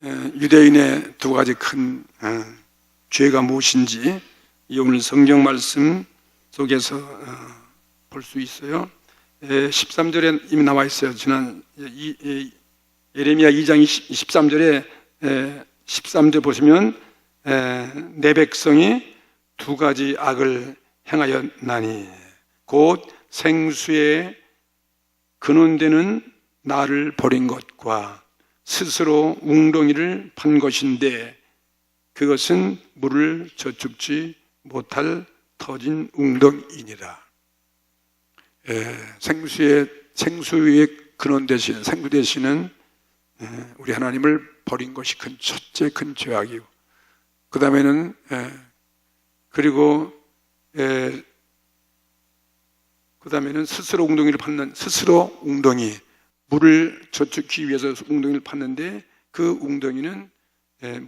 유대인의 두 가지 큰 죄가 무엇인지 이 오늘 성경 말씀 속에서 볼 수 있어요. 13절에 이미 나와 있어요. 지난 예레미야 2장 13절에 13절 보시면 내 백성이 두 가지 악을 행하였나니 곧 생수에 근원되는 나를 버린 것과 스스로 웅덩이를 판 것인데 그것은 물을 저축지 못할 터진 웅덩이니라. 생수의 근원 되신 생수 되시는 우리 하나님을 버린 것이 첫째 큰 죄악이고, 그 다음에는 스스로 웅덩이를 팠는 스스로 웅덩이, 물을 저축하기 위해서 웅덩이를 팠는데 그 웅덩이는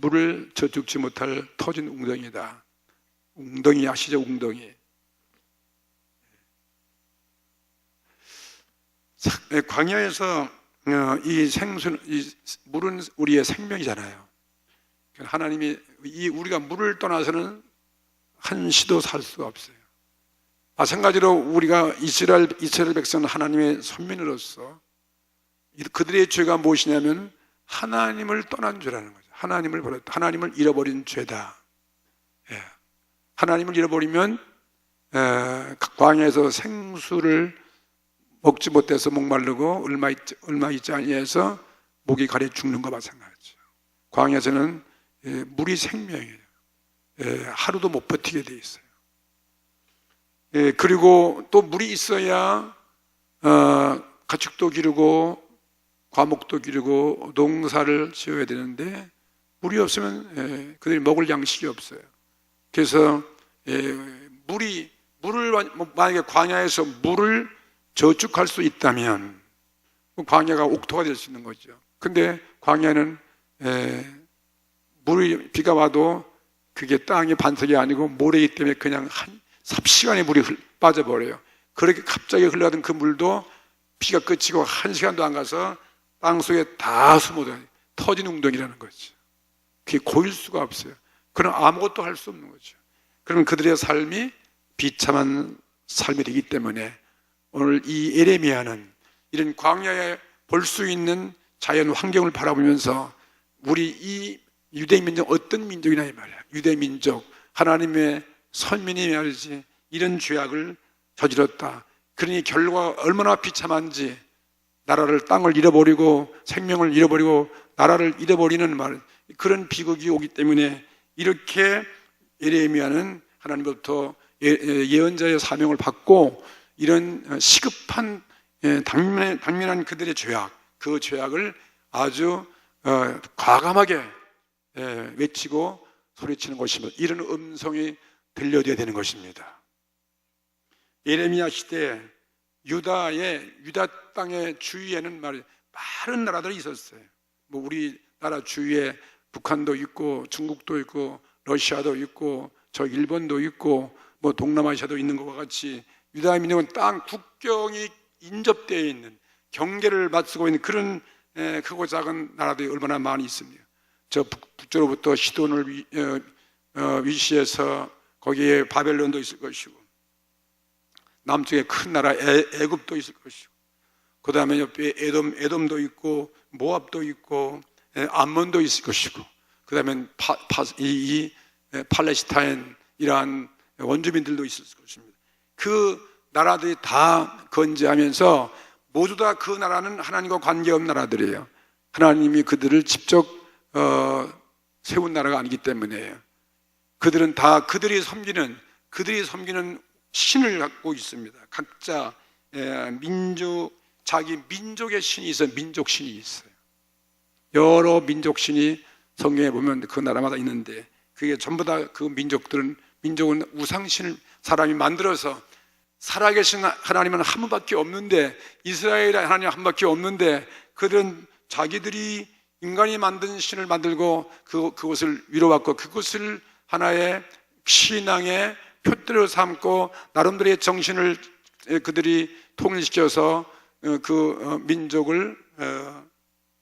물을 저축지 못할 터진 웅덩이다. 웅덩이 아시죠? 웅덩이. 광야에서 이 물은 우리의 생명이잖아요. 하나님이 우리가 물을 떠나서는 한시도 살 수가 없어요. 마찬가지로 우리가 이스라엘 백성은 하나님의 선민으로서 그들의 죄가 무엇이냐면 하나님을 떠난 죄라는 거죠. 하나님을 버렸다. 하나님을 잃어버린 죄다. 하나님을 잃어버리면 광야에서 생수를 먹지 못해서 목마르고 얼마 있지 아니해서 목이 가려 죽는 것과 마찬가지죠. 광야에서는 물이 생명이에요. 하루도 못 버티게 돼 있어요. 그리고 또 물이 있어야 가축도 기르고 과목도 기르고 농사를 지어야 되는데 물이 없으면 그들이 먹을 양식이 없어요. 그래서 만약에 광야에서 물을 저축할 수 있다면 광야가 옥토가 될 수 있는 거죠. 근데 광야는 비가 와도 그게 땅의 반석이 아니고 모래이기 때문에 그냥 한 삽시간에 물이 빠져버려요. 그렇게 갑자기 흘러가던 그 물도 비가 그치고 1시간도 안 가서 땅속에 다 숨어들어요. 터진 웅덩이라는 거죠. 그게 고일 수가 없어요. 그럼 아무것도 할 수 없는 거죠. 그러면 그들의 삶이 비참한 삶이 되기 때문에 오늘 이 예레미야는 이런 광야에 볼 수 있는 자연 환경을 바라보면서 우리 이 유대 민족 어떤 민족이냐 이 말이야. 유대 민족 하나님의 선민이 말이지 이런 죄악을 저질렀다. 그러니 결과가 얼마나 비참한지 땅을 잃어버리고 생명을 잃어버리고 나라를 잃어버리는 그런 비극이 오기 때문에 이렇게 예레미야는 하나님부터 예언자의 사명을 받고 이런 시급한 당면한 그들의 죄악, 그 죄악을 아주 과감하게 외치고 소리치는 것입니다. 이런 음성이 들려줘야 되는 것입니다. 예레미야 시대에 유다 땅의 주위에는 많은 나라들이 있었어요. 우리나라 주위에 북한도 있고 중국도 있고 러시아도 있고 저 일본도 있고 동남아시아도 있는 것과 같이 유다 민족은 땅 국경이 인접되어 있는 경계를 맞서고 있는 그런 크고 작은 나라들이 얼마나 많이 있습니다. 저 북쪽으로부터 시돈을 위시해서 거기에 바벨론도 있을 것이고 남쪽에 큰 나라 애굽도 있을 것이고 그 다음에 옆에 에돔도 있고 모압도 있고 암몬도 있을 것이고 그 다음에 팔레스타인 이러한 원주민들도 있을 것입니다. 그 나라들이 다 건재하면서 모두 다 그 나라는 하나님과 관계없는 나라들이에요. 하나님이 그들을 직접 세운 나라가 아니기 때문에 그들은 다 그들이 섬기는 신을 갖고 있습니다. 각자 자기 민족의 신이 있어요. 민족 신이 있어요. 여러 민족 신이 성경에 보면 그 나라마다 있는데 그게 전부 다 그 민족은 우상신을 사람이 만들어서 살아계신 하나님은 한 분밖에 없는데 이스라엘의 하나님 한 분밖에 없는데 그들은 자기들이 인간이 만든 신을 만들고 그것을 위로받고 그것을 하나의 신앙의 표대로 삼고 나름대로의 정신을 그들이 통일시켜서 그 민족을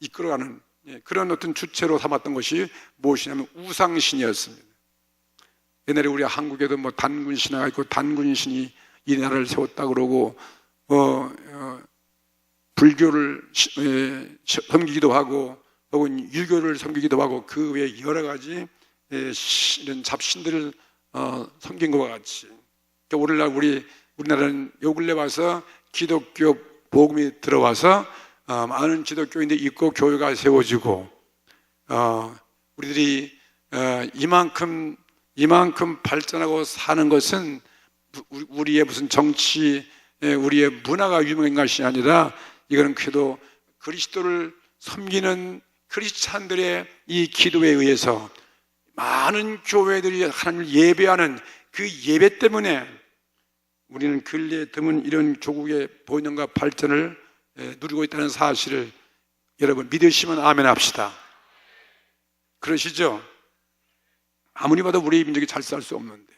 이끌어가는 그런 어떤 주체로 삼았던 것이 무엇이냐면 우상신이었습니다. 옛날에 우리 한국에도 뭐 단군신화가 있고 단군신이 이 나라를 세웠다 그러고 불교를 섬기기도 하고 혹은 유교를 섬기기도 하고 그 외에 여러 가지 이런 잡신들을 섬긴 것과 같이, 그러니까 오늘날 우리나라는 요 근래 와서 기독교 복음이 들어와서 많은 기독교인들이 있고 교회가 세워지고 우리들이 이만큼 발전하고 사는 것은 우리의 무슨 정치, 우리의 문화가 유명한 것이 아니라 이거는 그래도 그리스도를 섬기는 크리스찬들의 이 기도에 의해서 많은 교회들이 하나님을 예배하는 그 예배 때문에 우리는 근래에 드문 이런 조국의 번영과 발전을 누리고 있다는 사실을 여러분 믿으시면 아멘 합시다. 그러시죠? 아무리 봐도 우리 민족이 잘 살 수 없는데.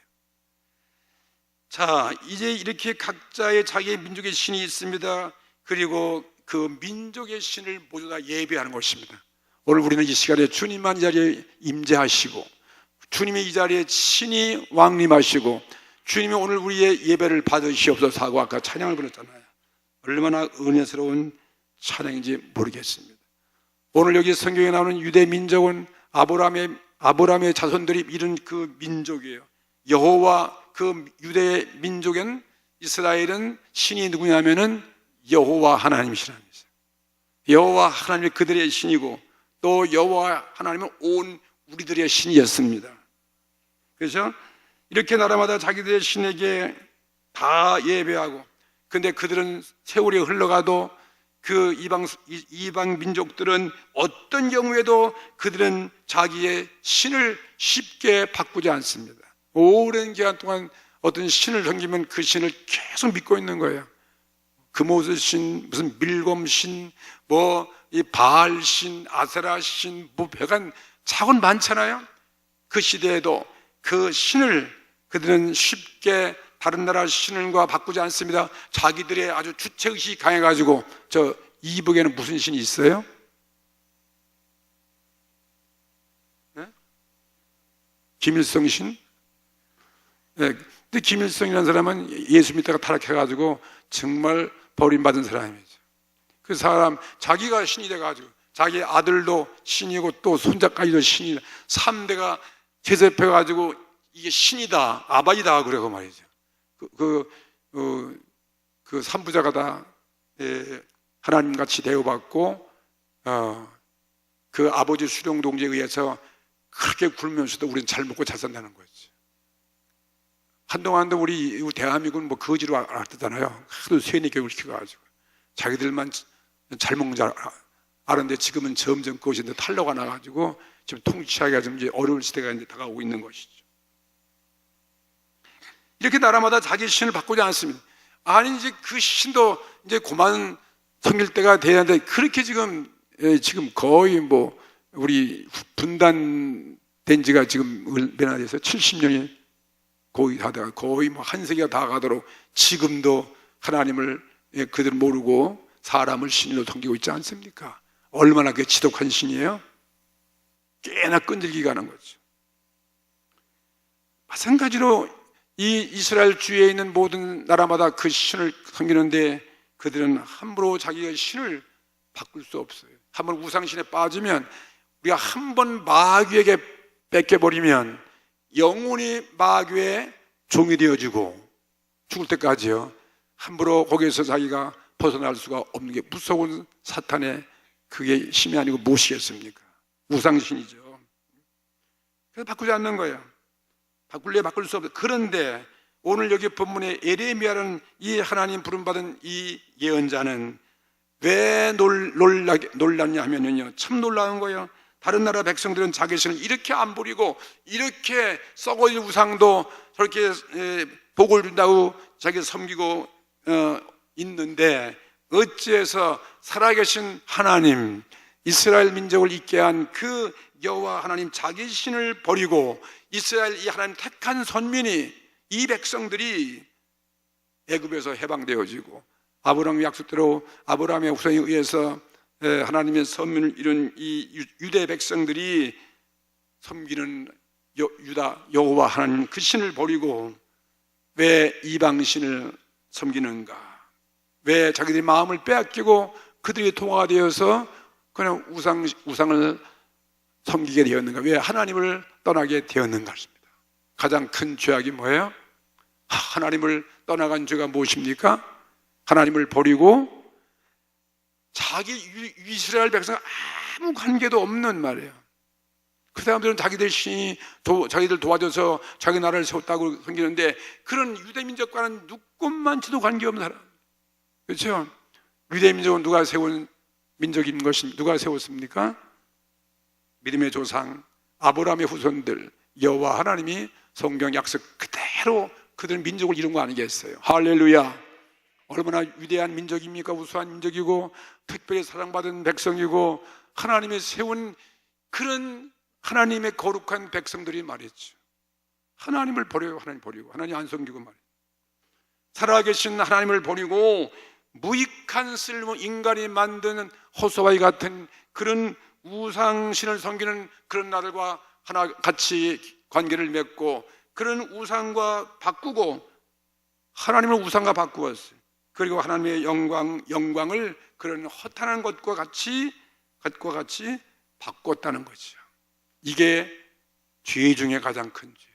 자, 이제 이렇게 각자의 자기의 민족의 신이 있습니다. 그리고 그 민족의 신을 모두 다 예배하는 것입니다. 오늘 우리는 이 시간에 주님만 이 자리에 임재하시고 주님이 이 자리에 친히 왕림하시고 주님이 오늘 우리의 예배를 받으시옵소서 하고 아까 찬양을 부르잖아요. 얼마나 은혜스러운 찬양인지 모르겠습니다. 오늘 여기 성경에 나오는 유대 민족은 아브라함의 자손들이 이룬 그 민족이에요. 여호와, 그 유대 민족엔 이스라엘은 신이 누구냐면은 여호와 하나님이시라는 거죠. 여호와 하나님이 그들의 신이고 또 여호와 하나님은 온 우리들의 신이었습니다. 그래서 이렇게 나라마다 자기들의 신에게 다 예배하고, 근데 그들은 세월이 흘러가도 그 이방 민족들은 어떤 경우에도 그들은 자기의 신을 쉽게 바꾸지 않습니다. 오랜 기간 동안 어떤 신을 섬기면 그 신을 계속 믿고 있는 거예요. 금오스 신, 무슨 밀검 신, 이 바알 신, 아세라 신, 배간 자곤 많잖아요. 그 시대에도 그 신을 그들은 쉽게 다른 나라 신과 바꾸지 않습니다. 자기들의 아주 주체의식이 강해가지고, 저 이북에는 무슨 신이 있어요? 네? 김일성 신? 네. 근데 김일성이라는 사람은 예수 믿다가 타락해가지고 정말 버림받은 사람이죠. 그 사람 자기가 신이 돼가지고 자기 아들도 신이고 또 손자까지도 신이다. 3대가 제접해가지고 이게 신이다, 아바이다 그러고 말이죠. 그 삼부자가 다 하나님같이 대우받고 그 아버지 수령 동지에 의해서 그렇게 굴면서도 우리는 잘 먹고 잘 산다는 거지. 한동안도 우리 대한민국은 거지로 알았잖아요. 하도 세뇌 교육을 시켜가지고 자기들만 잘 먹는 줄 알았는데 지금은 점점 그것이 탄로가 나가지고 지금 통치하기가 좀 이제 어려운 시대가 이제 다가오고 있는 것이죠. 이렇게 나라마다 자기 신을 바꾸지 않습니다. 아니 이제 그 신도 이제 그만 섬길 때가 되는데 그렇게 지금 거의 우리 분단된 지가 지금 얼마나 돼서 70년이 거의 다 돼가 거의 한 세기가 다 가도록 지금도 하나님을 그들 모르고 사람을 신으로 섬기고 있지 않습니까? 얼마나 그 지독한 신이에요? 꽤나 끈질기게 하는 거죠. 마찬가지로 이 이스라엘 주위에 있는 모든 나라마다 그 신을 섬기는데 그들은 함부로 자기의 신을 바꿀 수 없어요. 한번 우상신에 빠지면 우리가 한 번 마귀에게 뺏겨버리면 영원히 마귀의 종이 되어지고 죽을 때까지요. 함부로 거기에서 자기가 벗어날 수가 없는 게 무서운 사탄의 그게 힘이 아니고 무엇이겠습니까? 우상신이죠. 그래서 바꾸지 않는 거예요. 바꿀래 바꿀 수 없어요. 그런데 오늘 여기 본문에 에레미야라는 이 하나님 부름받은 이 예언자는 왜 놀랐냐 하면요, 참 놀라운 거예요. 다른 나라 백성들은 자기 신을 이렇게 안 부리고 이렇게 썩어질 우상도 저렇게 복을 준다고 자기 섬기고 있는데 어찌해서 살아계신 하나님, 이스라엘 민족을 있게 한 그 여호와 하나님 자기 신을 버리고 이스라엘 이 하나님 택한 선민이, 이 백성들이 애굽에서 해방되어지고 아브라함의 약속대로 아브라함의 후손에 의해서 하나님의 선민을 이룬 이 유대 백성들이 섬기는 유다 여호와 하나님 그 신을 버리고 왜 이방신을 섬기는가? 왜 자기들의 마음을 빼앗기고 그들이 동화가 되어서 그냥 우상을 섬기게 되었는가? 왜 하나님을 떠나게 되었는가? 가장 큰 죄악이 뭐예요? 하나님을 떠나간 죄가 무엇입니까? 하나님을 버리고 자기 이스라엘 백성 아무 관계도 없는 말이에요. 그 사람들은 자기들 신이 자기들 도와줘서 자기 나라를 세웠다고 섬기는데 그런 유대 민족과는 누구만치도 관계없는 사람. 그렇죠? 유대 민족은 누가 세운 민족인 것입니까? 누가 세웠습니까? 믿음의 조상 아브라함의 후손들 여호와 하나님이 성경 약속 그대로 그들 민족을 이룬 거 아니겠어요? 할렐루야. 얼마나 위대한 민족입니까? 우수한 민족이고 특별히 사랑받은 백성이고 하나님이 세운 그런 하나님의 거룩한 백성들이 말이죠. 하나님을 버려요. 하나님 버리고 하나님 안 섬기고 말이에요. 살아계신 하나님을 버리고 무익한 쓸모 인간이 만드는 호소바이 같은 그런 우상신을 섬기는 그런 나들과 하나 같이 관계를 맺고 그런 우상과 바꾸고 하나님을 우상과 바꾸었어요. 그리고 하나님의 영광을 그런 허탄한 것과 같이 바꿨다는 거죠. 이게 죄 중에 가장 큰 죄.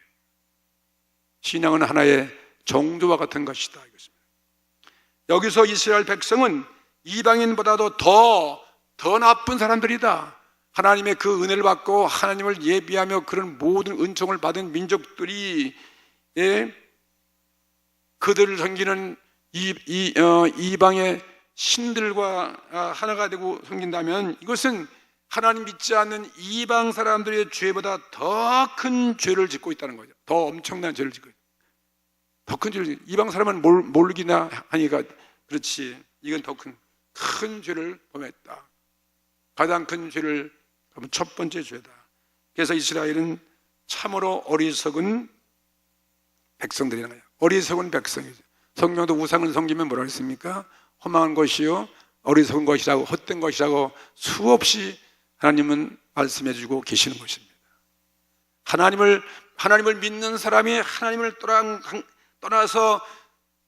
신앙은 하나의 정도와 같은 것이다 이것입니다. 여기서 이스라엘 백성은 이방인보다도 더 나쁜 사람들이다. 하나님의 그 은혜를 받고 하나님을 예비하며 그런 모든 은총을 받은 민족들이 그들을 섬기는 이방의 신들과 하나가 되고 섬긴다면 이것은 하나님 믿지 않는 이방 사람들의 죄보다 더 큰 죄를 짓고 있다는 거죠. 더 엄청난 죄를 짓고 있다. 더 큰 죄를 짓고 이방 사람은 모르기나 하니까 그렇지. 이건 더 큰 죄를 범했다. 가장 큰 죄를 첫 번째 죄다. 그래서 이스라엘은 참으로 어리석은 백성들이라는 거예요. 어리석은 백성이죠. 성경도 우상을 섬기면 뭐라 했습니까? 험한 것이요 어리석은 것이라고 헛된 것이라고 수없이 하나님은 말씀해 주고 계시는 것입니다. 하나님을 믿는 사람이 하나님을 떠나서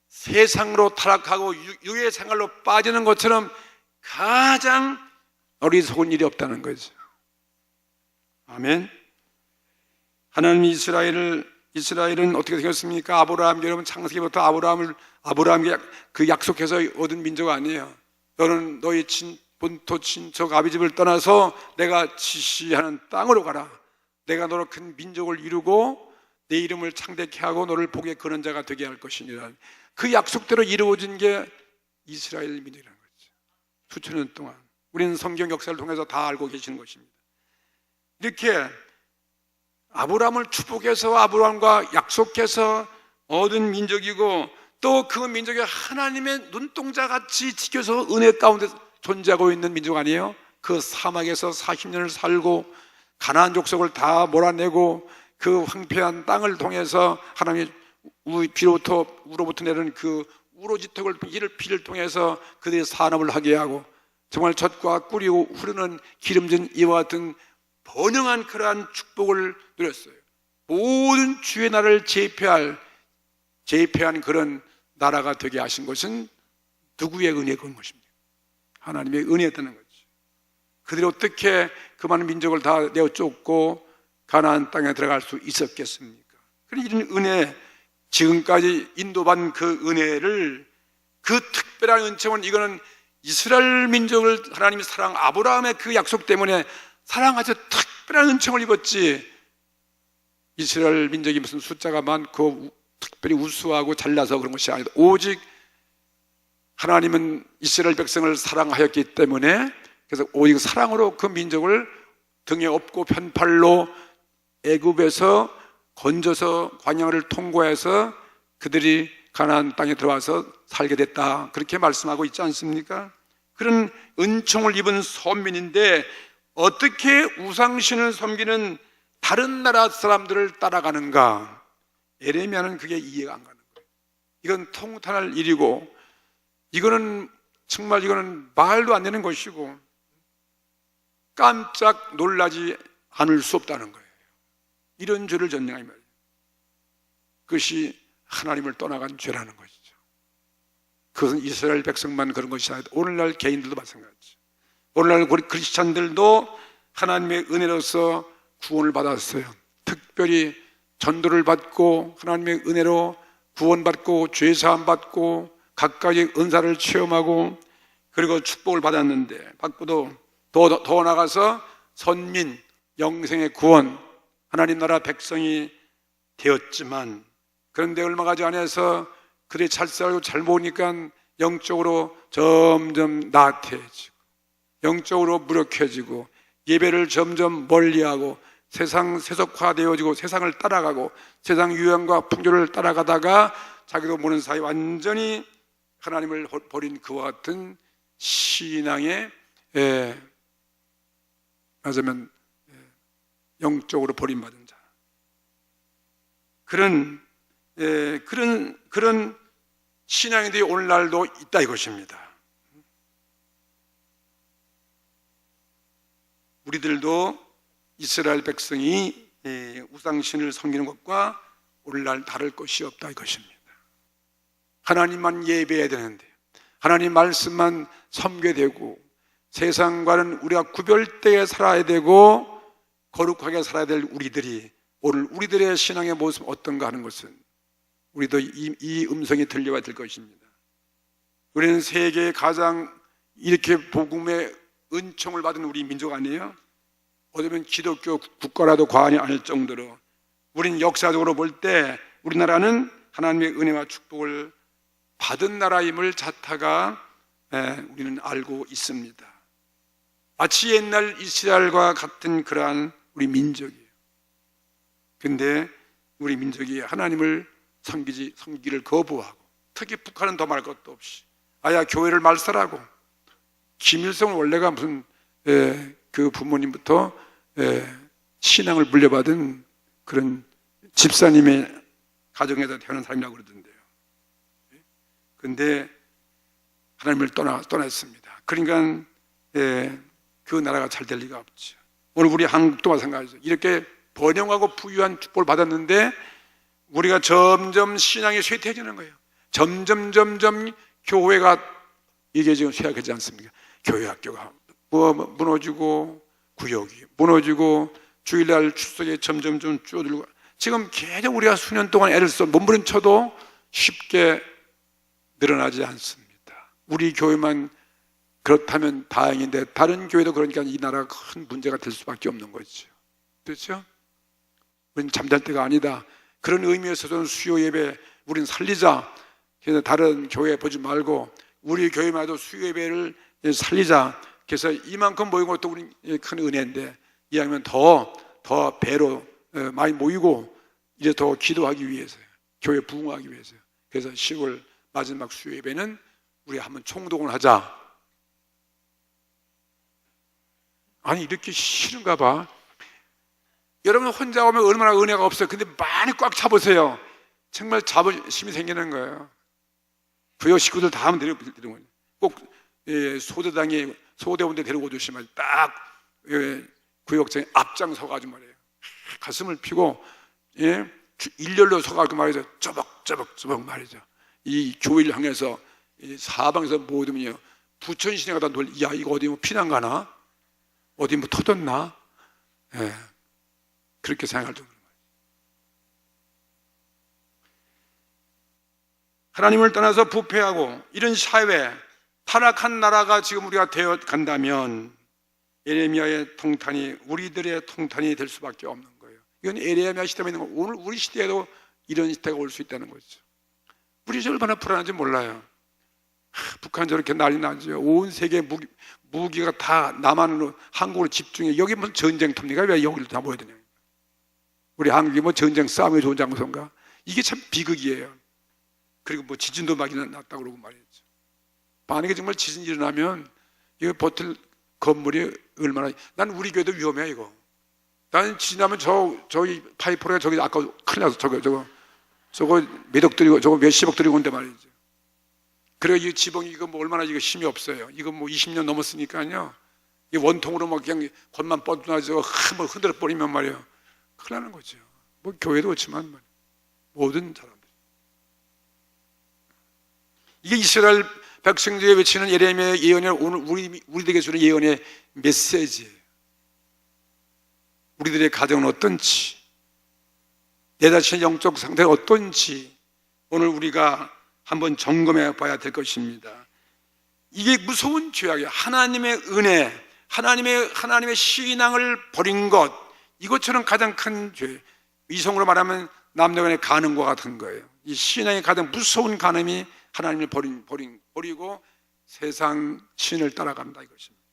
세상으로 타락하고 유해 생활로 빠지는 것처럼 가장 어리석은 일이 없다는 거죠. 아멘. 하나님 이스라엘은 어떻게 생겼습니까? 아브라함, 여러분 창세기부터 아브라함에게 그 약속해서 얻은 민족 아니에요. 너는 너희 본토 친척 아비집을 떠나서 내가 지시하는 땅으로 가라. 내가 너로 큰 민족을 이루고 내 이름을 창대케 하고 너를 복의 근원자가 되게 할 것이니라. 그 약속대로 이루어진 게 이스라엘 민족이라는 거죠. 수천 년 동안 우리는 성경 역사를 통해서 다 알고 계시는 것입니다. 이렇게 아브라함을 축복해서 아브라함과 약속해서 얻은 민족이고 또 그 민족이 하나님의 눈동자같이 지켜서 은혜 가운데 존재하고 있는 민족 아니에요? 그 사막에서 40년을 살고 가나안 족속을 다 몰아내고 그 황폐한 땅을 통해서 하나님의 우로부터 내리는 그 우로지턱을 피를 통해서 그들의 산업을 하게 하고 정말 젖과 꿀이 흐르는 기름진 이와 같은 번영한 그러한 축복을 누렸어요. 모든 주의 나라를 제패한 그런 나라가 되게 하신 것은 누구의 은혜가 온 것입니까? 하나님의 은혜였다는 거죠. 그들이 어떻게 그 많은 민족을 다 내어 쫓고 가나안 땅에 들어갈 수 있었겠습니까? 그런 이런 은혜, 지금까지 인도받은 그 은혜를, 그 특별한 은총은 이거는 이스라엘 민족을 하나님이 아브라함의 그 약속 때문에 사랑하셔서 특별한 은총을 입었지, 이스라엘 민족이 무슨 숫자가 많고 특별히 우수하고 잘나서 그런 것이 아니다. 오직 하나님은 이스라엘 백성을 사랑하였기 때문에, 그래서 오직 사랑으로 그 민족을 등에 업고 편팔로 애굽에서 건져서 광야를 통과해서 그들이 가나안 땅에 들어와서 살게 됐다, 그렇게 말씀하고 있지 않습니까? 그런 은총을 입은 선민인데 어떻게 우상신을 섬기는 다른 나라 사람들을 따라가는가? 에레미야는 그게 이해가 안 가는 거예요. 이건 통탄할 일이고, 이거는 말도 안 되는 것이고, 깜짝 놀라지 않을 수 없다는 거예요. 이런 죄를 전쟁하니 말이에요. 그것이 하나님을 떠나간 죄라는 것이죠. 그것은 이스라엘 백성만 그런 것이 아니라 오늘날 개인들도 마찬가지죠. 오늘날 우리 크리스찬들도 하나님의 은혜로서 구원을 받았어요. 특별히 전도를 받고 하나님의 은혜로 구원받고 죄사함 받고 각각의 은사를 체험하고 그리고 축복을 받았는데 받고도 더 나가서 선민, 영생의 구원, 하나님 나라 백성이 되었지만 그런데 얼마 가지 않아서 그들이 잘 살고 잘 모으니까 영적으로 점점 나태해지고 영적으로 무력해지고 예배를 점점 멀리하고 세상 세속화되어지고 세상을 따라가고 세상 유행과 풍조를 따라가다가 자기도 모르는 사이 완전히 하나님을 버린 그와 같은 신앙의 말하자면 영적으로 버림받은 자 그런 신앙인들이 오늘날도 있다 이것입니다. 우리들도 이스라엘 백성이 우상신을 섬기는 것과 오늘날 다를 것이 없다 이것입니다. 하나님만 예배해야 되는데 하나님 말씀만 섬겨야 되고 세상과는 우리가 구별되게 살아야 되고 거룩하게 살아야 될 우리들이 오늘 우리들의 신앙의 모습 어떤가 하는 것은 우리도 이 음성이 들려야 될 것입니다. 우리는 세계에 가장 이렇게 복음의 은총을 받은 우리 민족 아니에요? 어쩌면 기독교 국가라도 과언이 아닐 정도로 우리는 역사적으로 볼 때 우리나라는 하나님의 은혜와 축복을 받은 나라임을 자타가 우리는 알고 있습니다. 마치 옛날 이스라엘과 같은 그러한 우리 민족이에요. 그런데 우리 민족이 하나님을 섬기기를 거부하고 특히 북한은 더 말할 것도 없이 아야 교회를 말살하고 김일성은 원래가 무슨 그 부모님부터 신앙을 물려받은 그런 집사님의 가정에서 태어난 사람이라고 그러던데요. 그런데 하나님을 떠났습니다. 그러니까 그 나라가 잘 될 리가 없죠. 오늘 우리 한국도 마찬가지죠. 이렇게 번영하고 부유한 축복을 받았는데 우리가 점점 신앙이 쇠퇴해지는 거예요. 점점 교회가 이게 지금 쇠약하지 않습니까? 교회 학교가 무너지고 구역이 무너지고 주일날 출석이 점점 줄어들고 지금 계속 우리가 수년 동안 애를 써 몸부림쳐도 쉽게 늘어나지 않습니다. 우리 교회만 그렇다면 다행인데 다른 교회도 그러니까 이 나라가 큰 문제가 될 수밖에 없는 거죠. 그렇죠? 우리는 잠잘 때가 아니다. 그런 의미에서는 수요 예배 우리는 살리자. 그래서 다른 교회 보지 말고 우리 교회만 해도 수요 예배를 살리자. 그래서 이만큼 모인 것도 우리 큰 은혜인데 이왕이면 더 배로 많이 모이고 이제 더 기도하기 위해서요. 교회 부흥하기 위해서요. 그래서 10월 마지막 수요 예배는 우리 한번 총동원 하자. 아니 이렇게 싫은가 봐. 여러분 혼자 오면 얼마나 은혜가 없어요. 근데 많이 꽉 차보세요. 정말 자부심이 생기는 거예요. 부여 식구들 다 하면 데리고 꼭 소대당에 소대원대 데리고 오시면 딱 구역장에 앞장서가지고 말이에요. 가슴을 피고 일렬로 서가지고 말이죠. 쪼벅쪼벅 말이죠. 이 교회를 향해서 사방에서 모두면요 부천시내가 다 야 이거 어디 뭐 피난 가나? 어디 뭐 터졌나? 그렇게 생각할 정도로 하나님을 떠나서 부패하고 이런 사회 타락한 나라가 지금 우리가 되어 간다면 예레미야의 통탄이 우리들의 통탄이 될 수밖에 없는 거예요. 이건 예레미야 시대만 있는 거. 오늘 우리 시대에도 이런 시대가 올 수 있다는 거죠. 우리 얼마나 불안한지 몰라요. 북한 저렇게 난리 나죠. 온 세계 무기가 다 남한으로 한국으로 집중해. 여기 무슨 전쟁터입니까? 왜 여기를 다 모여야 되냐? 우리 한국이 뭐 전쟁 싸움이 좋은 장소인가? 이게 참 비극이에요. 그리고 뭐 지진도 막 났다고 그러고 말이죠. 만약에 정말 지진이 일어나면 이거 버틸 건물이 얼마나, 난 우리 교회도 위험해 이거. 나는 지나면 저기 파이프가 저기 아까 큰일 나서 저거 몇억 들이고 저거 몇십억 들이고 온데 말이죠. 그래 이 지붕이 이거 뭐 얼마나 이거 힘이 없어요. 이거 뭐 20년 넘었으니까요. 이 원통으로 막 그냥 겉만 뻗어나서 한번 흔들어 버리면 말이에요, 큰일 나는 거죠. 뭐 교회도 그렇지만 모든 사람들. 이게 이스라엘 백성들이 외치는 예레미야의 예언이 오늘 우리들에게 주는 예언의 메시지예요. 우리들의 가정은 어떤지, 내 자신의 영적 상태가 어떤지 오늘 우리가 한번 점검해 봐야 될 것입니다. 이게 무서운 죄악이에요. 하나님의 은혜, 하나님의 신앙을 버린 것, 이것처럼 가장 큰 죄. 이성으로 말하면 남녀간의 간음과 같은 거예요. 이 신앙의 가장 무서운 간음이 하나님을 버리고 세상 신을 따라간다, 이것입니다.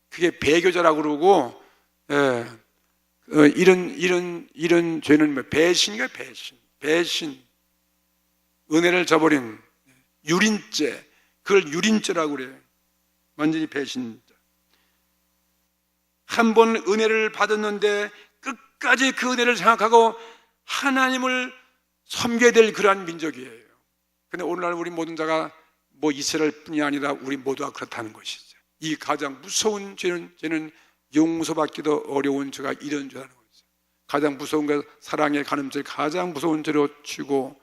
그게 배교자라고 그러고, 이런 죄는 배신이에요. 배신. 은혜를 저버린 유린죄, 그걸 유린죄라고 그래요. 완전히 배신자. 한 번 은혜를 받았는데 끝까지 그 은혜를 생각하고 하나님을 섬겨야 될 그러한 민족이에요. 근데 오늘날 우리 모든 자가 뭐 이스라엘뿐이 아니라 우리 모두가 그렇다는 것이죠. 이 가장 무서운 죄는 용서받기도 어려운 죄가 이런 죄라는 거죠. 가장 무서운 것, 사랑의 간음죄, 가장 무서운 죄로 치고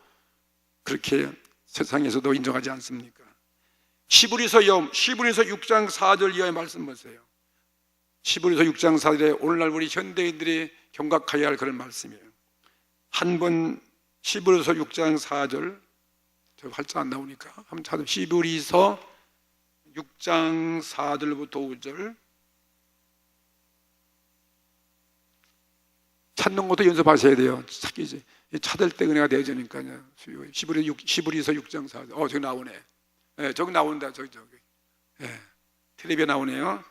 그렇게 세상에서도 인정하지 않습니까? 시브리서 6장 4절 이하의 말씀 보세요. 시브리서 6장 4절에 오늘날 우리 현대인들이 경각해야 할 그런 말씀이에요. 한번 시브리서 6장 4절, 저 활자 안 나오니까 한번 찾아. 시브리서 6장 4절부터 5절. 찾는 것도 연습하셔야 돼요. 찾기지. 찾을 때 은혜가 되어지니까요. 시브리서 6장 4절. 저기 나오네. 네, 저기 나온다. 저기. 네, 텔레비에 나오네요.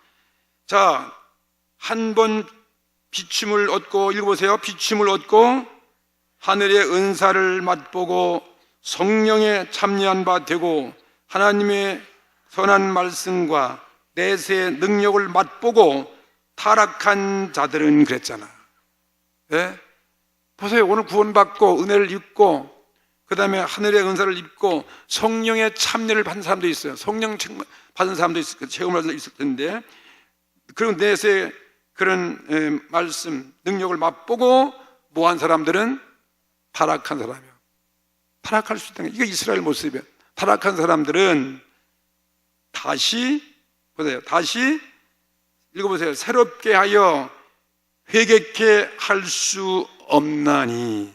자, 한 번 비춤을 얻고, 읽어보세요. 비춤을 얻고 하늘의 은사를 맛보고 성령에 참여한 바 되고 하나님의 선한 말씀과 내세의 능력을 맛보고 타락한 자들은 그랬잖아. 네? 보세요. 오늘 구원받고 은혜를 입고 그 다음에 하늘의 은사를 입고 성령의 참여를 받은 사람도 있어요. 성령 받은 사람도 있을, 체험을 있을 텐데, 그리고 내세의 그런 말씀, 능력을 맛보고 뭐한 사람들은 타락한 사람이에요. 타락할 수 있다는 게 이게 이스라엘 모습이에요. 타락한 사람들은 다시 읽어보세요. 새롭게 하여 회개케 할 수 없나니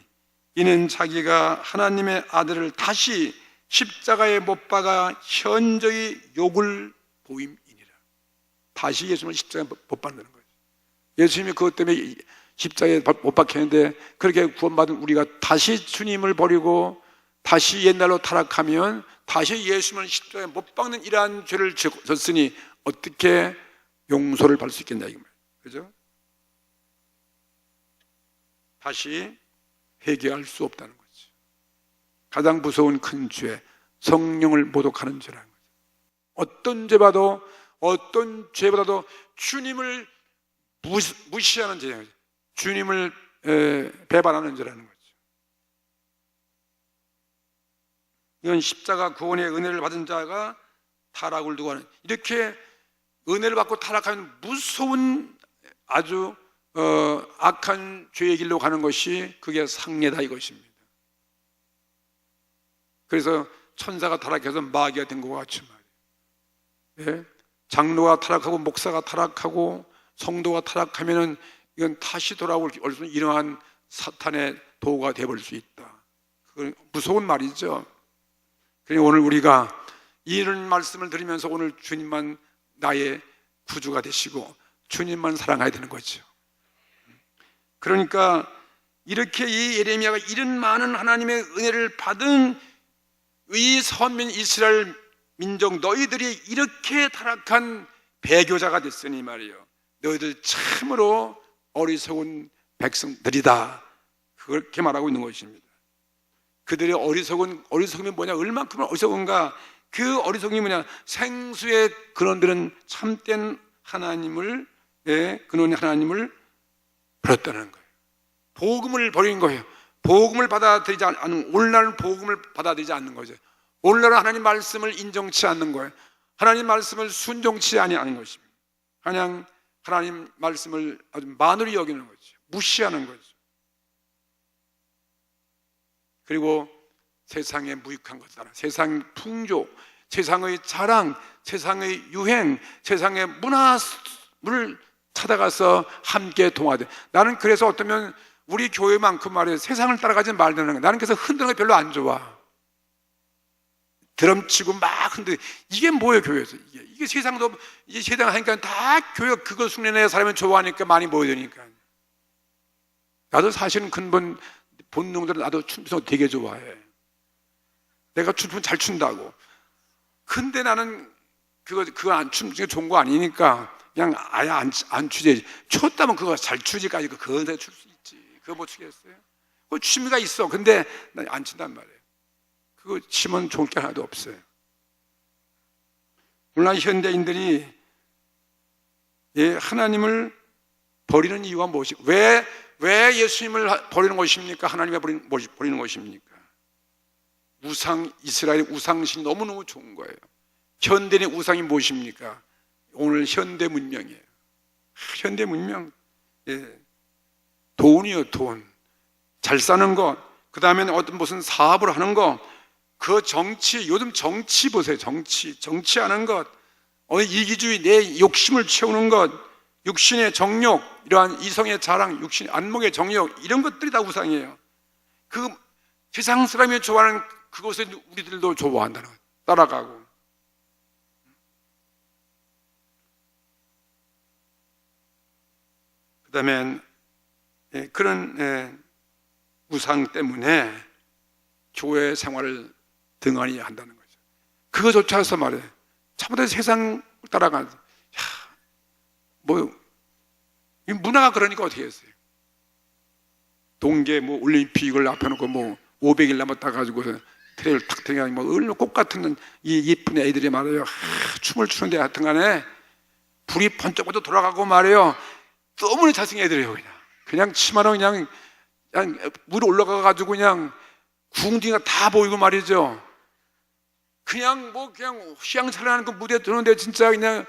이는 자기가 하나님의 아들을 다시 십자가에 못 박아 현저히 욕을 보임이니라. 다시 예수님을 십자가에 못 박는 거예요. 예수님이 그것 때문에 십자가에 못 박혔는데 그렇게 구원받은 우리가 다시 주님을 버리고 다시 옛날로 타락하면 다시 예수님을 십자가에 못 박는 이러한 죄를 졌으니 어떻게 용서를 받을 수 있겠냐 이거 말이에요. 그죠? 다시 회개할 수 없다는 거죠. 가장 무서운 큰 죄, 성령을 모독하는 죄라는 거죠. 어떤 죄보다도 주님을 무시하는 죄예요. 주님을 배반하는 죄라는 거죠. 이건 십자가 구원의 은혜를 받은 자가 타락을 두고 하는, 이렇게 은혜를 받고 타락하는 무서운 아주 악한 죄의 길로 가는 것이 그게 상례다 이것입니다. 그래서 천사가 타락해서 마귀가 된 것 같이 말이에요. 예? 장로가 타락하고 목사가 타락하고 성도가 타락하면은 이건 다시 돌아올 수 있는 이러한 사탄의 도구가 되어버릴 수 있다. 그건 무서운 말이죠. 그러니 오늘 우리가 이런 말씀을 들으면서 오늘 주님만 나의 구주가 되시고 주님만 사랑해야 되는 거죠. 그러니까 이렇게 이 예레미야가 이런 많은 하나님의 은혜를 받은 이 선민 이스라엘 민족, 너희들이 이렇게 타락한 배교자가 됐으니 말이에요. 너희들 참으로 어리석은 백성들이다. 그렇게 말하고 있는 것입니다. 그들의 어리석음이 뭐냐, 얼만큼 어리석은가. 그 어리석음이 뭐냐, 생수의 근원들은 참된 하나님을, 근원의 하나님을 버렸다는 거예요. 복음을 버린 거예요. 복음을 받아들이지 않는, 오늘날 복음을 받아들이지 않는 거죠. 오늘날 하나님 말씀을 인정치 않는 거예요. 하나님 말씀을 순종치 아니하는 것입니다. 그냥 하나님 말씀을 아주 만으로 여기는 거죠. 무시하는 거죠. 그리고 세상의 무익한 것들, 세상 풍조, 세상의 자랑, 세상의 유행, 세상의 문화를 찾아가서 함께 동화돼. 나는 그래서 어쩌면 우리 교회만큼 말이에요, 세상을 따라가지 말라는 거예요. 나는 그래서 흔드는 게 별로 안 좋아. 드럼 치고 막 흔들. 이게 뭐예요, 교회에서? 이게 세상도, 이제 세상 하니까 다 교회가 그걸 흉내내는 사람이 좋아하니까 많이 모여드니까. 나도 사실은 근본 본능대로 나도 춤추는 거 되게 좋아해. 내가 춤추면 잘 춘다고. 근데 나는 그거 안 춤추는 게 좋은 거 아니니까 그냥 아예 안 추지. 췄다면 그거 잘 추지까지 그거 내가 출 수 있지. 그거 못 추겠어요? 그 취미가 있어. 근데 난 안 친단 말이에요. 그거 치면 좋을 게 하나도 없어요. 물론 현대인들이 하나님을 버리는 이유가 무엇이? 왜 예수님을 버리는 것입니까? 하나님을 버리는 것입니까? 이스라엘 우상신이 너무너무 좋은 거예요. 현대인의 우상이 무엇입니까? 오늘 현대 문명이에요. 현대 문명. 돈이요, 돈. 잘 사는 것. 그 다음에는 어떤 무슨 사업을 하는 것. 그 정치, 요즘 정치 보세요. 정치하는 것. 이기주의, 내 욕심을 채우는 것. 육신의 정욕, 이러한 이성의 자랑, 안목의 정욕, 이런 것들이 다 우상이에요. 그 세상 사람이 좋아하는 그것을 우리들도 좋아한다는 거예요. 따라가고. 그 다음에 그런 우상 때문에 교회 생활을 등한히 한다는 거죠. 그거조차 해서 말해. 참으로 세상 따라가는, 이 문화가 그러니까 어떻게 했어요? 동계 올림픽을 앞에 놓고 500일 남았다 가지고 트레이를 탁 등하니 얼른 꽃 같은 이 예쁜 애들이 말해요. 춤을 추는데 하여튼 간에 불이 번쩍번쩍 돌아가고 말해요. 너무나 잘생긴 애들이에요. 그냥 치마로 그냥 물에 올라가 가지고 그냥 궁둥이가 다 보이고 말이죠. 그냥 휘황찬란한 그 무대에 드는데 진짜 그냥.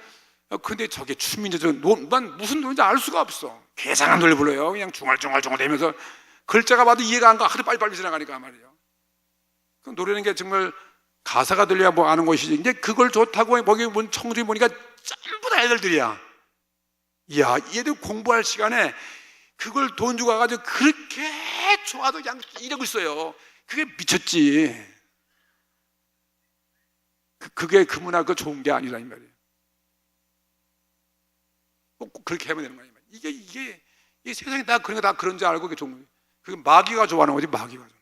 근데 저게 춤인지 난 무슨 노래인지 알 수가 없어. 괴상한 노래 불러요. 그냥 중얼중얼 대면서 글자가 봐도 이해가 안 가. 하도 빨리빨리 지나가니까 말이에요. 그 노래는 게 정말 가사가 들려야 아는 것이지. 근데 그걸 좋다고 거기 본 청중이 보니까 전부 다 애들들이야. 이야, 얘들 공부할 시간에 그걸 돈 주고 와가지고 그렇게 좋아도 그냥 이러고 있어요. 그게 미쳤지. 그게 그 문화 그 좋은 게 아니라 이 말이에요. 꼭 그렇게 하면 되는 거야. 이게 세상에 다 그런 줄 알고 그게 좋은 거예요. 그게 마귀가 좋아하는 거지, 마귀가 좋아하는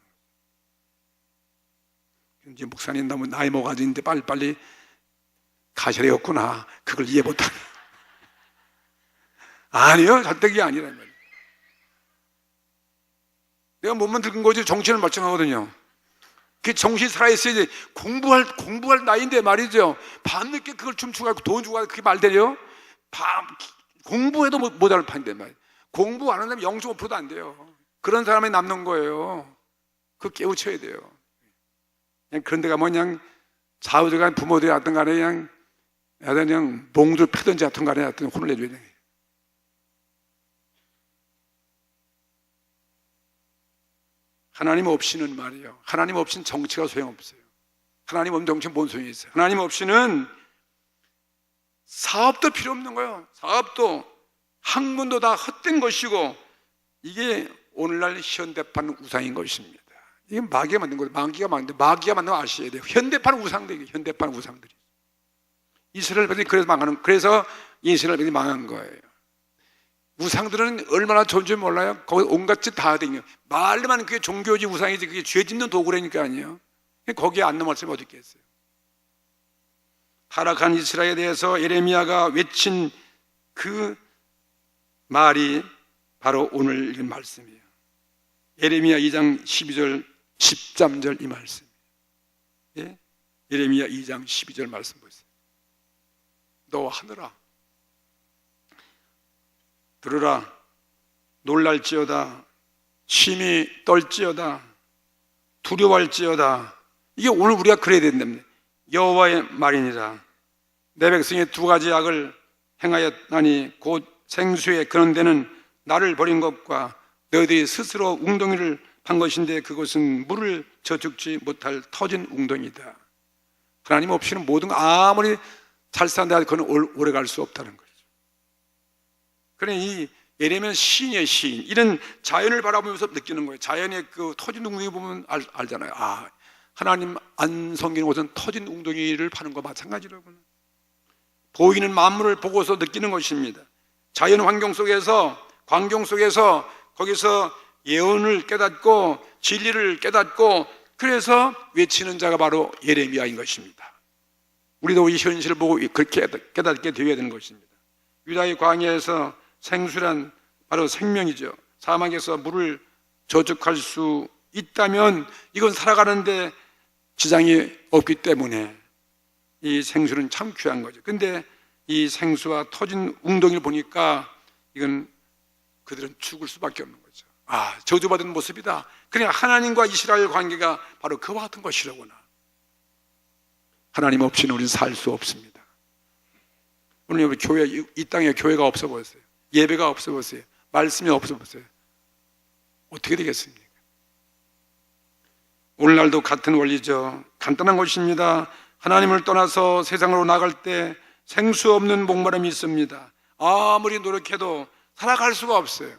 거지. 이제 목사님 너무 나이 먹어가지고 빨리 가셔야겠구나. 그걸 이해 못하네. 아니요, 절대 그게 아니란 말이에요. 내가 몸만 늙은 거지 정신을 멀쩡하거든요. 그 정신 살아있어야지. 공부할 나이인데 말이죠. 밤늦게 그걸 춤추고 돈 주고 그게 말 되려? 공부해도 모자랄 판인데 말이에요. 공부 안 하면 0.5%도 안 돼요. 그런 사람이 남는 거예요. 그거 깨우쳐야 돼요. 그냥 그런 데가 그냥 좌우지간 부모들이 하여튼 간에 그냥 몽줄 패든지 하여튼 간에 하여튼 혼을 내줘야 돼요. 하나님 없이는 말이에요. 하나님 없이는 정치가 소용없어요. 하나님 없는 정치는 뭔 소용이 있어요? 하나님 없이는 사업도 필요 없는 거예요. 사업도 학문도 다 헛된 것이고 이게 오늘날 현대판 우상인 것입니다. 이게 마귀가 만든 거예요. 마귀가 만든 거 아셔야 돼요. 현대판 우상들이 현대판 우상들이. 이스라엘들이 그래서 이스라엘들이 망한 거예요. 우상들은 얼마나 좋은 줄 몰라요? 거기 온갖 짓 다 하거든요. 말로만 그게 종교지 우상이지 그게 죄 짓는 도구라니까 아니에요. 거기에 안 넘어갔으면 어디 있겠어요? 타락한 이스라엘에 대해서 예레미야가 외친 그 말이 바로 오늘 읽은 말씀이에요. 예레미야 2장 12절 13절 이 말씀. 예? 예레미야 2장 12절 말씀 보세요. 너 하늘아 들으라 놀랄지어다 심히 떨지어다 두려워할지어다. 이게 오늘 우리가 그래야 된답니다. 여호와의 말이니라. 내 백성이 두 가지 악을 행하였나니 곧 생수에 그런 데는 나를 버린 것과 너희들이 스스로 웅덩이를 판 것인데 그것은 물을 저축지 못할 터진 웅덩이다. 하나님 없이는 모든 거 아무리 잘 산다 해도 그건 오래 갈 수 없다는 거죠. 그래 이 예레미야 시인의 시인, 이런 자연을 바라보면서 느끼는 거예요. 자연의 그 터진 웅덩이 보면 알잖아요. 아, 하나님 안 섬기는 곳은 터진 웅덩이를 파는 거 마찬가지로구나. 보이는 만물을 보고서 느끼는 것입니다. 자연 환경 속에서, 광경 속에서 거기서 예언을 깨닫고 진리를 깨닫고 그래서 외치는 자가 바로 예레미야인 것입니다. 우리도 이 현실을 보고 그렇게 깨닫게 되어야 되는 것입니다. 유다의 광야에서 생수란 바로 생명이죠. 사막에서 물을 저축할 수 있다면 이건 살아가는데 지장이 없기 때문에 이 생수는 참 귀한 거죠. 근데 이 생수와 터진 웅덩이를 보니까 이건 그들은 죽을 수밖에 없는 거죠. 아, 저주받은 모습이다. 그냥 하나님과 이스라엘 관계가 바로 그와 같은 것이로구나. 하나님 없이는 우리는 살 수 없습니다. 오늘 여러분 교회, 이 땅에 교회가 없어 보였어요. 예배가 없어 보였어요. 말씀이 없어 보였어요. 어떻게 되겠습니까? 오늘날도 같은 원리죠. 간단한 것입니다. 하나님을 떠나서 세상으로 나갈 때 생수 없는 목마름이 있습니다. 아무리 노력해도 살아갈 수가 없어요.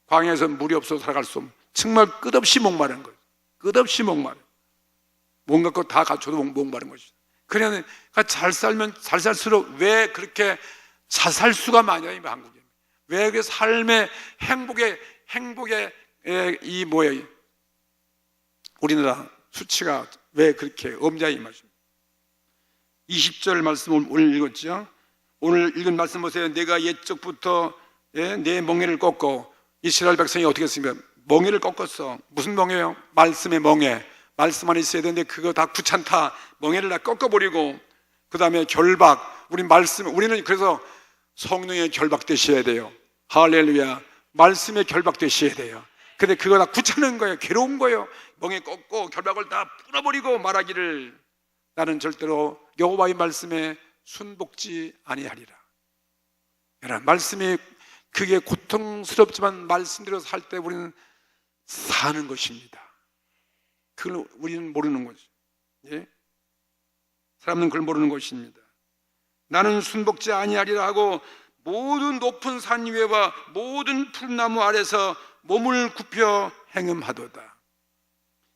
광야에서 물이 없어서 살아갈 수 없는, 정말 끝없이 목마른 거예요. 끝없이 목마른. 뭔가 것 다 갖춰도 목마른 것이죠. 그냥 잘 살면 잘 살수록 왜 그렇게 잘 살 수가 많아요, 이 한국에. 왜 그 삶의 행복의 이 뭐예요? 우리나라 수치가 왜 그렇게 없냐 이 말씀. 20절 말씀을 오늘 읽었죠. 오늘 읽은 말씀 보세요. 내가 옛적부터 내 멍에를 꺾고, 이스라엘 백성이 어떻게 했습니까? 멍에를 꺾었어. 무슨 멍에요? 말씀의 멍에. 말씀 안에 있어야 되는데 그거 다 귀찮다. 멍에를 다 꺾어버리고, 그 다음에 결박. 우리는 그래서 성령의 결박되셔야 돼요. 할렐루야. 말씀의 결박되셔야 돼요. 근데 그거 다 귀찮은 거예요. 괴로운 거예요. 멍에 꺾고 결박을 다 풀어버리고 말하기를, 나는 절대로 여호와의 말씀에 순복지 아니하리라. 여러분, 말씀이 그게 고통스럽지만 말씀대로 살 때 우리는 사는 것입니다. 그걸 우리는 모르는 거죠. 예? 사람은 그걸 모르는 것입니다. 나는 순복지 아니하리라 하고 모든 높은 산 위에와 모든 푸른나무 아래서 몸을 굽혀 행음하도다.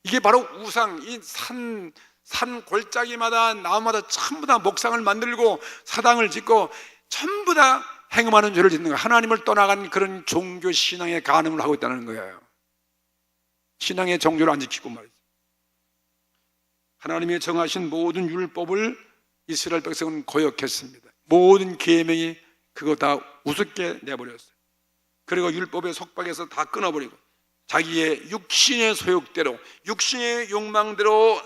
이게 바로 우상, 이 산 골짜기마다 나무마다 전부 다 목상을 만들고 사당을 짓고 전부 다 행음하는 죄를 짓는 거예요. 하나님을 떠나간 그런 종교 신앙의 간음을 하고 있다는 거예요. 신앙의 정조를 안 지키고 말이죠. 하나님이 정하신 모든 율법을 이스라엘 백성은 거역했습니다. 모든 계명이 그거 다 우습게 내버렸어요. 그리고 율법의 속박에서 다 끊어버리고 자기의 육신의 소욕대로, 육신의 욕망대로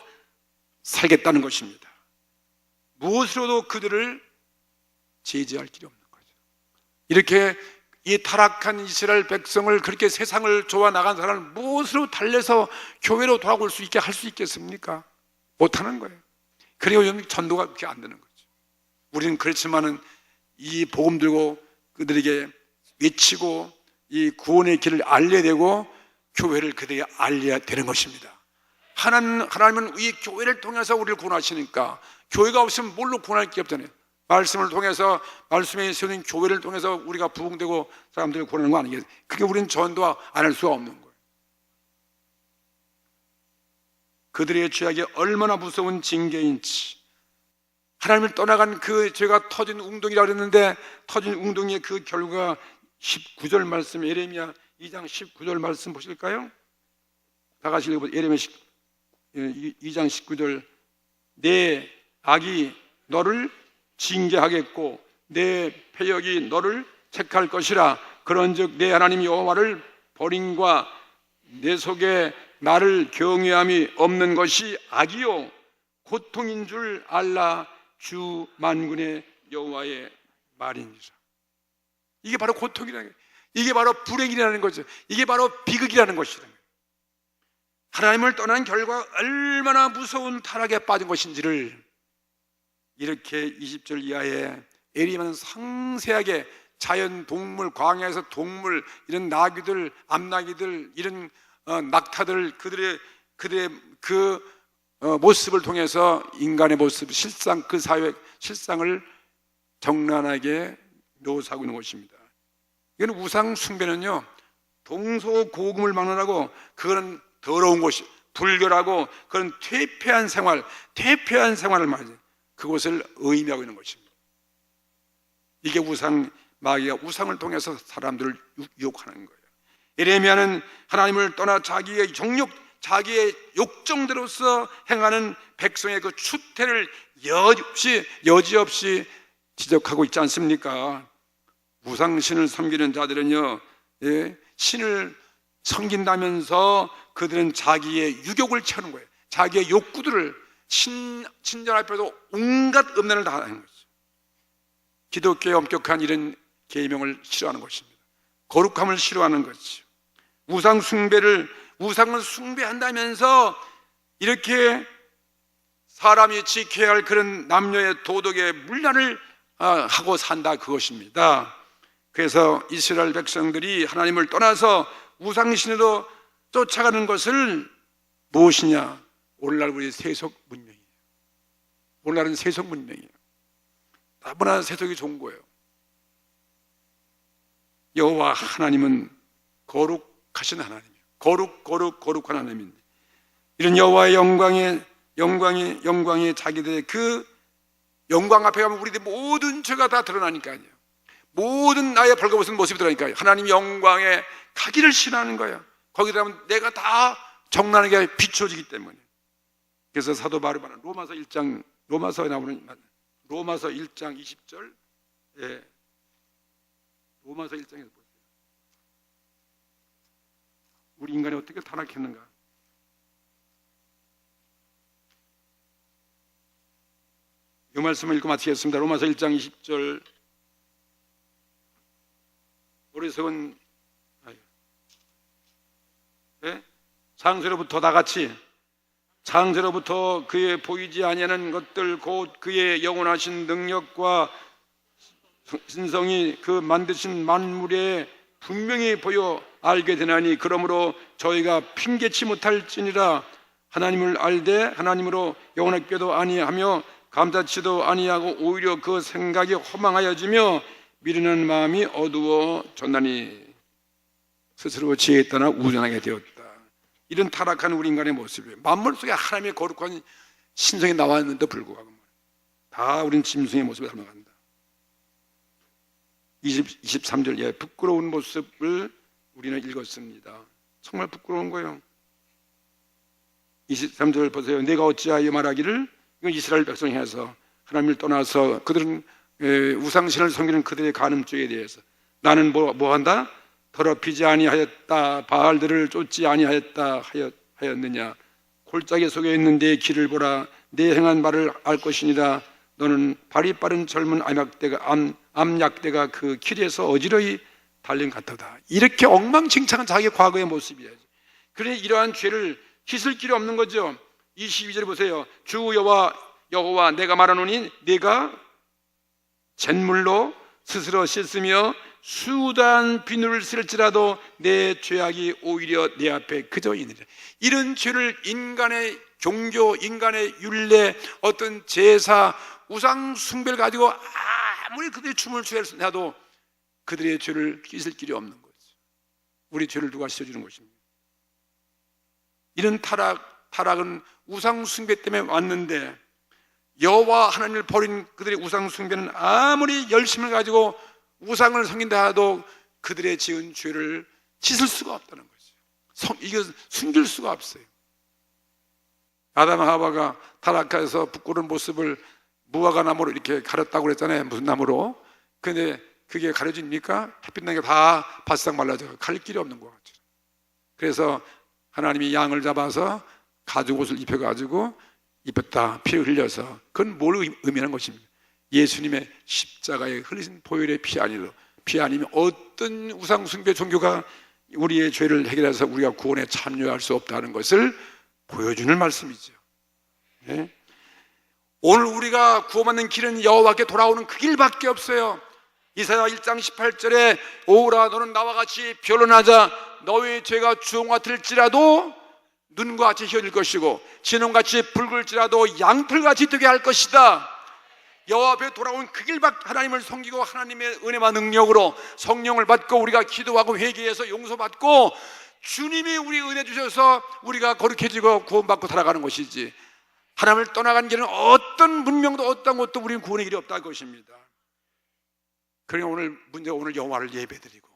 살겠다는 것입니다. 무엇으로도 그들을 제지할 길이 없는 거죠. 이렇게 이 타락한 이스라엘 백성을, 그렇게 세상을 좋아 나간 사람을 무엇으로 달래서 교회로 돌아올 수 있게 할 수 있겠습니까? 못하는 거예요. 그리고 전도가 그렇게 안 되는 거죠. 우리는 그렇지만은 이 복음 들고 그들에게 외치고 이 구원의 길을 알려야 되고 교회를 그들에게 알려야 되는 것입니다. 하나님은 이 교회를 통해서 우리를 구원하시니까, 교회가 없으면 뭘로 구원할 게 없잖아요. 말씀을 통해서, 말씀에 세우는 교회를 통해서 우리가 부흥되고 사람들을 구원하는 거 아니겠어요? 그게 우리는 전도 안 할 수가 없는 거예요. 그들의 죄악이 얼마나 무서운 징계인지, 하나님을 떠나간 그 죄가 터진 웅덩이라고 그랬는데, 터진 웅덩이의 그 결과 19절 말씀, 예레미야 2장 19절 말씀 보실까요? 다 같이 읽어보세요. 예레미야 2장 19절. 내 악이 너를 징계하겠고 내 패역이 너를 책할 것이라. 그런즉 내 하나님 여호와를 버림과 내 속에 나를 경외함이 없는 것이 악이요 고통인 줄 알라. 주 만군의 여호와의 말이니라. 이게 바로 고통이라는 거예요. 이게 바로 불행이라는 거죠. 이게 바로 비극이라는 것이라는 거예요. 하나님을 떠난 결과 얼마나 무서운 타락에 빠진 것인지를 이렇게 20절 이하에 에리야는 상세하게 자연, 동물, 광야에서 동물, 이런 나귀들, 암나귀들, 이런 낙타들, 그들의 그 모습을 통해서 인간의 모습, 실상, 그 사회 실상을 적나라하게 묘사하고 있는 것입니다. 이건 우상 숭배는요, 동서고금을 막론하고 그거는 더러운 것이, 불결하고 그런 퇴폐한 생활을 말이죠. 그것을 의미하고 있는 것입니다. 이게 마귀가 우상을 통해서 사람들을 유혹하는 거예요. 예레미야는 하나님을 떠나 자기의 욕정대로서 행하는 백성의 그 추태를 여지없이 지적하고 있지 않습니까? 우상신을 섬기는 자들은요, 신을 섬긴다면서 그들은 자기의 유욕을 채우는 거예요. 자기의 욕구들을 신전 앞에서 온갖 음란을 다 하는 거죠. 기독교의 엄격한 이런 계명을 싫어하는 것입니다. 거룩함을 싫어하는 거죠. 우상을 숭배한다면서 이렇게 사람이 지켜야 할 그런 남녀의 도덕의 문란을 하고 산다, 그것입니다. 그래서 이스라엘 백성들이 하나님을 떠나서 우상신으로 쫓아가는 것을 무엇이냐? 오늘날 우리 세속 문명이에요. 오늘날은 세속 문명이에요. 너무나 세속이 좋은 거예요. 여호와 하나님은 거룩하신 하나님이에요. 거룩한 하나님인데, 이런 여호와의 영광이 자기들의 그 영광 앞에 가면 우리들 모든 죄가 다 드러나니까요. 모든 나의 벌거벗은 모습이 드러나니까요. 하나님 영광에 가기를 싫어하는 거예요. 거기 가면 내가 다 정나게 비춰지기 때문에. 그래서 사도 바울은 로마서 1장 20절, 로마서 1장에서 보세요. 우리 인간이 어떻게 타락했는가? 이 말씀을 읽고 마치겠습니다. 로마서 1장 20절. 어리석은 창세로부터 다같이 창세로부터 그의 보이지 아니하는 것들 곧 그의 영원하신 능력과 신성이 그 만드신 만물에 분명히 보여 알게 되나니 그러므로 저희가 핑계치 못할지니라. 하나님을 알되 하나님으로 영원하게도 아니하며 감사치도 아니하고 오히려 그 생각이 허망하여지며 미련한 마음이 어두워졌나니 스스로 지혜에 떠나 우전하게 되었다. 이런 타락한 우리 인간의 모습이에요. 만물 속에 하나님의 거룩한 신성이 나왔는데 불구하고 다 우리는 짐승의 모습을 닮아간다. 23절, 부끄러운 모습을 우리는 읽었습니다. 정말 부끄러운 거예요. 23절 보세요. 내가 어찌하여 말하기를, 이건 이스라엘 백성이 해서 하나님을 떠나서 그들은 우상신을 섬기는 그들의 간음죄에 대해서 나는 뭐한다? 더럽히지 아니하였다. 바알들을 쫓지 아니하였다 하였느냐. 골짜기 속에 있는 내 길을 보라. 내 행한 말을 알 것이니라. 너는 발이 빠른 젊은 암약대가 그 길에서 어지러이 달린 같도다. 이렇게 엉망진창한 자기 과거의 모습이야지. 그러니 이러한 죄를 씻을 길이 없는 거죠. 22절 보세요. 주 여호와 내가 말하노니 네가 잿물로 스스로 씻으며 수단 비누를 쓸지라도 내 죄악이 오히려 내 앞에 그저 있느니라. 이런 죄를 인간의 종교, 인간의 율례, 어떤 제사, 우상 숭배를 가지고 아무리 그들이 춤을 추어도 그들의 죄를 씻을 길이 없는 거죠. 우리 죄를 누가 씻어주는 것입니다. 이런 타락은 우상 숭배 때문에 왔는데, 여호와 하나님을 버린 그들의 우상 숭배는 아무리 열심을 가지고 우상을 섬긴다 해도 그들의 지은 죄를 씻을 수가 없다는 거죠. 이거 숨길 수가 없어요. 아담 하와가 타락해서 부끄러운 모습을 무화과 나무로 이렇게 가렸다고 그랬잖아요. 무슨 나무로? 근데 그게 가려집니까? 햇빛 나니까 다 바싹 말라져요. 갈 길이 없는 것 같죠. 그래서 하나님이 양을 잡아서 가죽 옷을 입혀가지고 입혔다. 피를 흘려서. 그건 뭘 의미하는 것입니까? 예수님의 십자가에 흘리신 보혈의 피 아니면 어떤 우상 숭배 종교가 우리의 죄를 해결해서 우리가 구원에 참여할 수 없다는 것을 보여주는 말씀이죠. 네? 오늘 우리가 구원받는 길은 여호와께 돌아오는 그 길밖에 없어요. 이사야 1장 18절에 오라 너는 나와 같이 변론하자. 너의 죄가 주홍 같을지라도 눈과 같이 희어질 것이고 진홍같이 붉을지라도 양털같이 되게 할 것이다. 여호와 앞에 돌아온 그 길밖에, 하나님을 섬기고 하나님의 은혜와 능력으로 성령을 받고 우리가 기도하고 회개해서 용서받고 주님이 우리 은혜 주셔서 우리가 거룩해지고 구원받고 살아가는 것이지, 하나님을 떠나간 길은 어떤 문명도 어떤 것도 우리는 구원의 길이 없다는 것입니다. 그러니 오늘 문제가 오늘 여호와를 예배드리고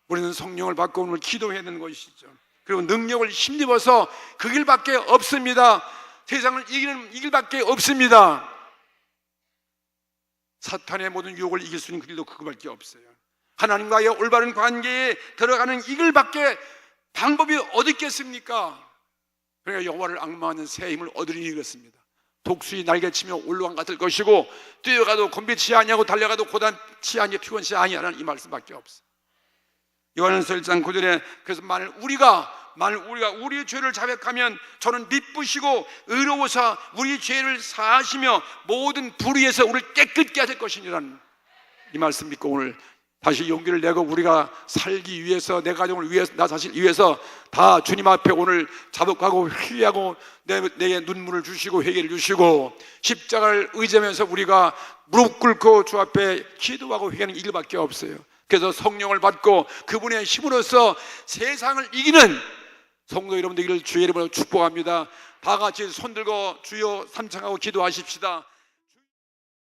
우리는 성령을 받고 오늘 기도해야 되는 것이죠. 그리고 능력을 힘입어서 그 길밖에 없습니다. 세상을 이기는 이 길밖에 없습니다. 사탄의 모든 유혹을 이길 수 있는 그 길도 그거밖에 없어요. 하나님과의 올바른 관계에 들어가는 이 길밖에 방법이 어디 있겠습니까? 그러니까 여호와를 앙망하는 새 힘을 얻으리니 이렇습니다. 독수리 날개치며 올라간 같을 것이고 뛰어가도 곤비치 아니하고 달려가도 고단치 아니 피곤치 아니하라는 이 말씀밖에 없어요. 요한일서 1장 9절에 그래서 만일 우리가 우리의 죄를 자백하면 저는 미쁘시고 의로우사 우리 죄를 사하시며 모든 불의에서 우리를 깨끗게 하실 것이니라는 이 말씀 믿고 오늘 다시 용기를 내고 우리가 살기 위해서, 내 가정을 위해서, 나 자신 위해서 다 주님 앞에 오늘 자복하고 회개하고 내게 눈물을 주시고 회개를 주시고 십자가를 의지하면서 우리가 무릎 꿇고 주 앞에 기도하고 회개하는 이 길밖에 없어요. 그래서 성령을 받고 그분의 힘으로써 세상을 이기는 성도 여러분들 되기를 주의 이름으로 축복합니다. 다 같이 손들고 주여 삼창하고 기도하십시다.